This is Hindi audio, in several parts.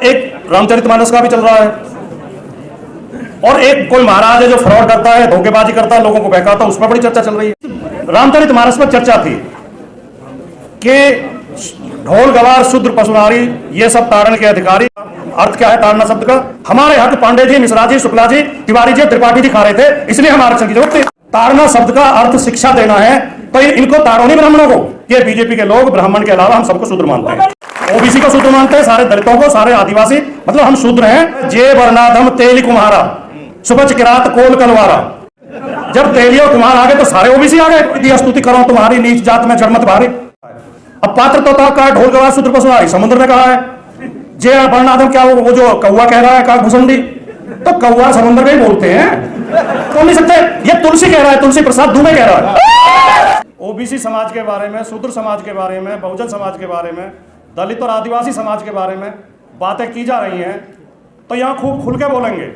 एक रामचरितमानस का भी चल रहा है, और एक कोई महाराज है जो फ्रॉड करता है, धोखेबाजी करता है, लोगों को बहकाता है, उस पर बड़ी चर्चा चल रही है। रामचरितमानस पर चर्चा थी कि ढोल गवार शूद्र पशुनारी ये सब ताड़न के अधिकारी। अर्थ क्या है ताड़ना शब्द का? हमारे हक पांडे जी, मिश्रा जी, शुक्ला जी, तिवारी जी, त्रिपाठी जी खा रहे थे, इसलिए हम आरक्षण की जरूरत थी। ताड़ना शब्द का अर्थ शिक्षा देना है, तो इनको ताड़ो नहीं ब्राह्मणों को। ये बीजेपी के लोग ब्राह्मण के अलावा हम सबको शूद्र मानते हैं, ओबीसी को शूद्र मानते हैं, सारे दलितों को, सारे आदिवासी, मतलब हम शूद्र हैं। जे वर्णाधम तेली कुम्हारा, सुबच किरात कोल कलवारा। जब तेली और कुम्हार आ गए तो सारे ओबीसी आ गए। स्तुति करो तुम्हारी नीच जात में जड़मत भारी। अब पात्र तो था ढोल गवार शूद्र पशुनारी, समुद्र ने कहा है। जे वर्णाधम क्या वो जो कौवा कह रहा है का घुसंडी, तो कौवा समुद्र में ही बोलते हैं, तो नहीं सकते। ये तुलसी कह रहा है, तुलसी प्रसाद दुबे कह रहा है। ओबीसी समाज के बारे में, शूद्र समाज के बारे में, बहुजन समाज के बारे में, दलित और आदिवासी समाज के बारे में बातें की जा रही हैं, तो यहाँ खूब खुल के बोलेंगे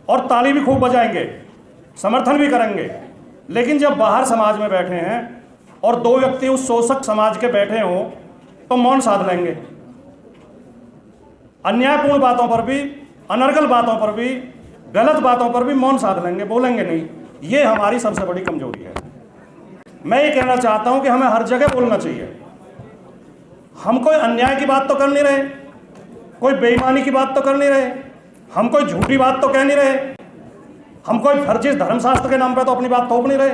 और ताली भी खूब बजाएंगे, समर्थन भी करेंगे। लेकिन जब बाहर समाज में बैठे हैं और दो व्यक्ति उस शोषक समाज के बैठे हों तो मौन साध लेंगे। अन्यायपूर्ण बातों पर भी, अनर्गल बातों पर भी, गलत बातों पर भी मौन साध लेंगे, बोलेंगे नहीं। ये हमारी सबसे बड़ी कमजोरी है। मैं ये कहना चाहता हूं कि हमें हर जगह बोलना चाहिए। हम कोई अन्याय की बात तो कर नहीं रहे, कोई बेईमानी की बात तो कर नहीं रहे, हम कोई झूठी बात तो कह नहीं रहे, हम कोई फर्जी धर्मशास्त्र के नाम पर तो अपनी बात थोप नहीं रहे।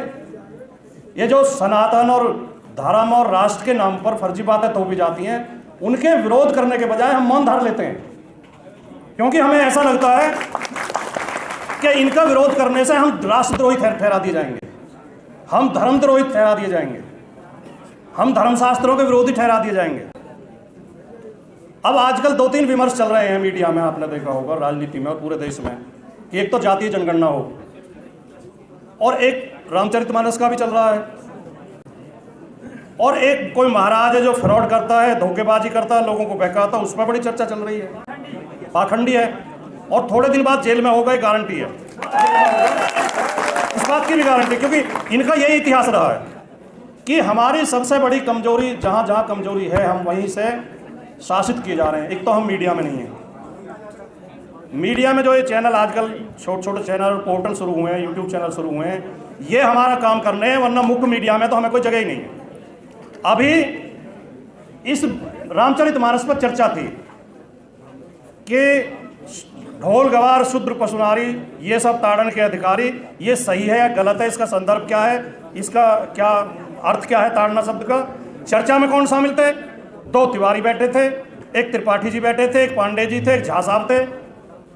ये जो सनातन और धर्म और राष्ट्र के नाम पर फर्जी बातें थोपी जाती हैं, उनके विरोध करने के बजाय हम मौन धार लेते हैं, क्योंकि हमें ऐसा लगता है कि इनका विरोध करने से हम राष्ट्रद्रोही ठहरा दिए जाएंगे, हम धर्मद्रोही ठहरा दिए जाएंगे, हम धर्मशास्त्रों के विरोधी ठहरा दिए जाएंगे। अब आजकल 2-3 विमर्श चल रहे हैं मीडिया में, आपने देखा होगा, राजनीति में और पूरे देश में, कि एक तो जातीय जनगणना हो और एक रामचरितमानस का भी चल रहा है, और एक कोई महाराज है जो फ्रॉड करता है, धोखेबाजी करता है, लोगों को बहकाता है, उस पर बड़ी चर्चा चल रही है। पाखंडी है और थोड़े दिन बाद जेल में होगा, गारंटी है, इस बात की भी गारंटी, क्योंकि इनका यही इतिहास रहा है कि हमारी सबसे बड़ी कमजोरी, जहां जहां कमजोरी है हम वहीं से शासित किए जा रहे हैं। एक तो हम मीडिया में नहीं हैं। मीडिया में जो ये चैनल आजकल छोटे छोटे चैनल पोर्टल शुरू हुए हैं, यूट्यूब चैनल शुरू हुए हैं, ये हमारा काम करने हैं, वरना मुख्य मीडिया में तो हमें कोई जगह ही नहीं है। अभी इस रामचरितमानस पर चर्चा थी कि ढोल गवार शूद्र पशुनारी ये सब ताड़न के अधिकारी, ये सही है या गलत है, इसका संदर्भ क्या है, इसका क्या अर्थ क्या है ताड़ना शब्द का। चर्चा में कौन शामिल थे? 2 तिवारी बैठे थे, एक त्रिपाठी जी बैठे थे, एक पांडे जी थे, एक झा साहब थे,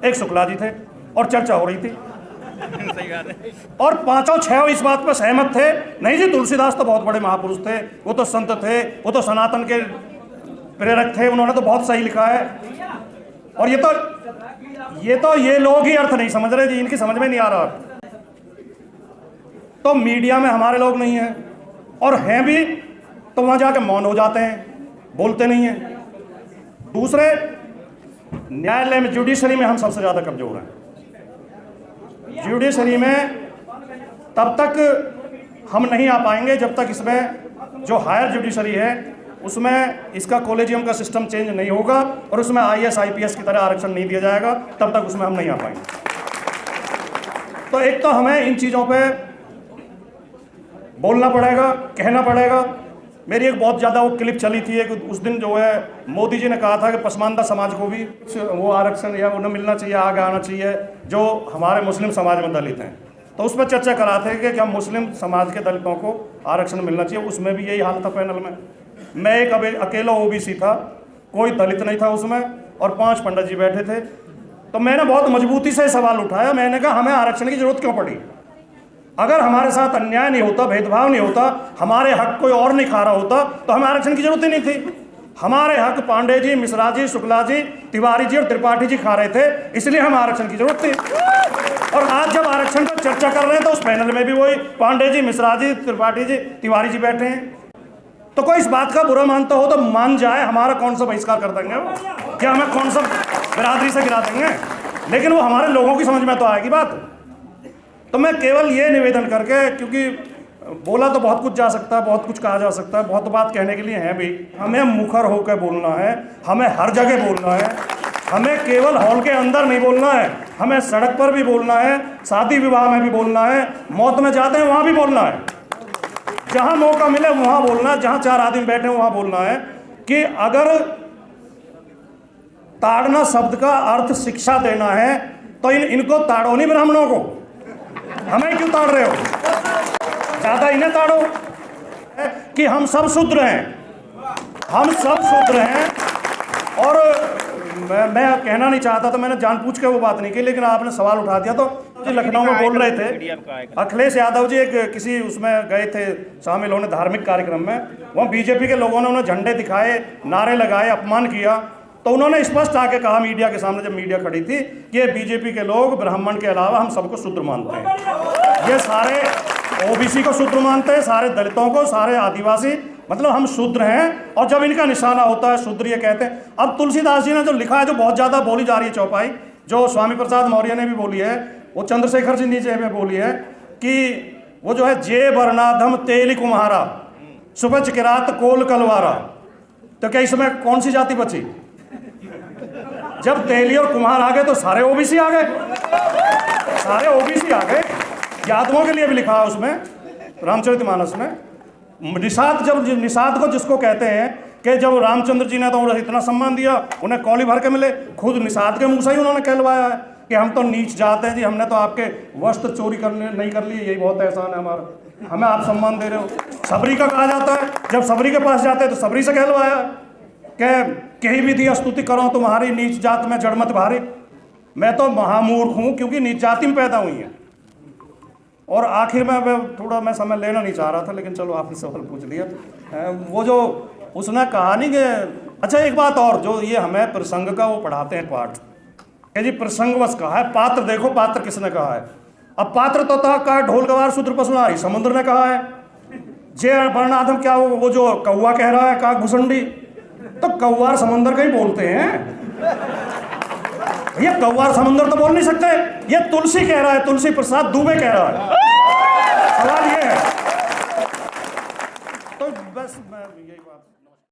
एक शुक्ला जी थे, और चर्चा हो रही थी। और 5-6 इस बात पर सहमत थे, नहीं जी तुलसीदास तो बहुत बड़े महापुरुष थे, वो तो संत थे, वो तो सनातन के प्रेरक थे, उन्होंने तो बहुत सही लिखा है। और ये लोग ही अर्थ नहीं समझ रहे जी, इनकी समझ में नहीं आ रहा। तो मीडिया में हमारे लोग नहीं हैं, और हैं भी तो वहां जाके मौन हो जाते हैं, बोलते नहीं हैं। दूसरे, न्यायालय में, जुडिशरी में हम सबसे ज्यादा कमजोर हैं। जुडिशरी में तब तक हम नहीं आ पाएंगे जब तक इसमें जो हायर जुडिशरी है उसमें इसका कॉलेजियम का सिस्टम चेंज नहीं होगा और उसमें IAS IPS की तरह आरक्षण नहीं दिया जाएगा, तब तक उसमें हम नहीं आ पाएंगे। तो एक तो हमें इन चीज़ों पे बोलना पड़ेगा, कहना पड़ेगा। मेरी एक बहुत ज़्यादा वो क्लिप चली थी, कि उस दिन जो है मोदी जी ने कहा था कि पसमानदा समाज को भी वो आरक्षण या उन्हें मिलना चाहिए, आगे आना चाहिए, जो हमारे मुस्लिम समाज में दलित हैं। तो उस पर चर्चा करा थे कि क्या मुस्लिम समाज के दलितों को आरक्षण मिलना चाहिए। उसमें भी यही हाल था पैनल में। मैं एक अकेला ओबीसी था, कोई दलित नहीं था उसमें, और 5 पंडित जी बैठे थे। तो मैंने बहुत मजबूती से सवाल उठाया, मैंने कहा हमें आरक्षण की जरूरत क्यों पड़ी? अगर हमारे साथ अन्याय नहीं होता, भेदभाव नहीं होता, हमारे हक कोई और नहीं खा रहा होता, तो हमें आरक्षण की जरूरत ही नहीं थी। हमारे हक पांडे जी, मिश्रा जी, शुक्ला जी, तिवारी जी और त्रिपाठी जी खा रहे थे, इसलिए हमें आरक्षण की जरूरत थी। और आज जब आरक्षण पर चर्चा कर रहे हैं तो उस पैनल में भी वही पांडे जी, मिश्रा जी, त्रिपाठी जी, तिवारी जी बैठे हैं। तो कोई इस बात का बुरा मानता हो तो मान जाए, हमारा कौन सा बहिष्कार कर देंगे वो, क्या हमें कौन सा बिरादरी से गिरा देंगे, लेकिन वो हमारे लोगों की समझ में तो आएगी बात। तो मैं केवल ये निवेदन करके, क्योंकि बोला तो बहुत कुछ जा सकता है, बहुत कुछ कहा जा सकता है, बहुत बात कहने के लिए है भी, हमें मुखर होकर बोलना है, हमें हर जगह बोलना है। हमें केवल हॉल के अंदर नहीं बोलना है, हमें सड़क पर भी बोलना है, शादी विवाह में भी बोलना है, मौत में जाते हैं वहां भी बोलना है, जहां मौका मिले वहां बोलना है, जहां 4 आदमी बैठे वहां बोलना है कि अगर ताड़ना शब्द का अर्थ शिक्षा देना है तो इनको ताड़ो नहीं, ब्राह्मणों को। हमें क्यों ताड़ रहे हो? ज्यादा इन्हें ताड़ो कि हम सब शूद्र हैं, हम सब शूद्र हैं। और मैं कहना नहीं चाहता था, मैंने जानबूझ के वो बात नहीं की, लेकिन आपने सवाल उठा दिया। तो लखनऊ में बोल रहे थे, अखिलेश यादव जी एक किसी उसमें गए थे शामिल होने धार्मिक कार्यक्रम में, वहाँ बीजेपी के लोगों ने उन्हें झंडे दिखाए, नारे लगाए, अपमान किया। तो उन्होंने स्पष्ट आके कहा मीडिया के सामने, जब मीडिया खड़ी थी, कि ये बीजेपी के लोग ब्राह्मण के अलावा हम सबको शूद्र मानते हैं, ये सारे ओबीसी को शूद्र मानते हैं, सारे दलितों को, सारे आदिवासी, मतलब हम शूद्र हैं। और जब इनका निशाना होता है शूद्र ये कहते हैं। अब तुलसीदास जी ने जो लिखा है, जो बहुत ज़्यादा बोली जा रही है चौपाई, जो स्वामी प्रसाद मौर्य ने भी बोली है, वो चंद्रशेखर जी नीचे में बोली है कि वो जो है जे वर्णाधम तेली कुम्हारा सुबह किरात कोल कलवारा। तो क्या इसमें कौन सी जाति बची? जब तेली और कुम्हार आ गए तो सारे ओबीसी आ गए, सारे ओबीसी आ गए। यादवों के लिए भी लिखा है उसमें रामचरितमानस में। निषाद, जब निषाद को जिसको कहते हैं कि जब रामचंद्र जी ने तो उन्हें इतना सम्मान दिया, उन्हें कौली भर के मिले, खुद निषाद के मुंह से ही उन्होंने कहलवाया है कि हम तो नीच जाते हैं जी, हमने तो आपके वस्त्र चोरी करने नहीं कर लिए, यही बहुत एहसान है हमारा, हमें आप सम्मान दे रहे हो। सबरी का कहा जाता है, जब सबरी के पास जाते हैं तो सबरी से कहलवाया कि कहीं भी दी स्तुति करो तुम्हारी, नीच जात में जड़मत भारी। मैं तो महामूर्ख हूँ क्योंकि नीच जाति में पैदा हुई है। और आखिर में थोड़ा मैं समय लेना नहीं चाह रहा था, लेकिन चलो आपने सवाल पूछ लिया। वो जो उसने कहा नहीं कि, अच्छा एक बात और, जो ये हमें प्रसंग का वो पढ़ाते हैं पाठ, कि जी प्रसंगवश कहा है, पात्र देखो पात्र किसने कहा है। अब पात्र तो था का ढोल गवार शूद्र पशुहारी, समुद्र ने कहा है। जे वर्णाधम क्या वो जो कौवा कह रहा है का घुसंडी, तो कौवार समुद्र का ही बोलते हैं। ये कौवार समुद्र तो बोल नहीं सकते, ये तुलसी कह रहा है, तुलसी प्रसाद दुबे कह रहा है। सवाल ये है। तो बस मैं यही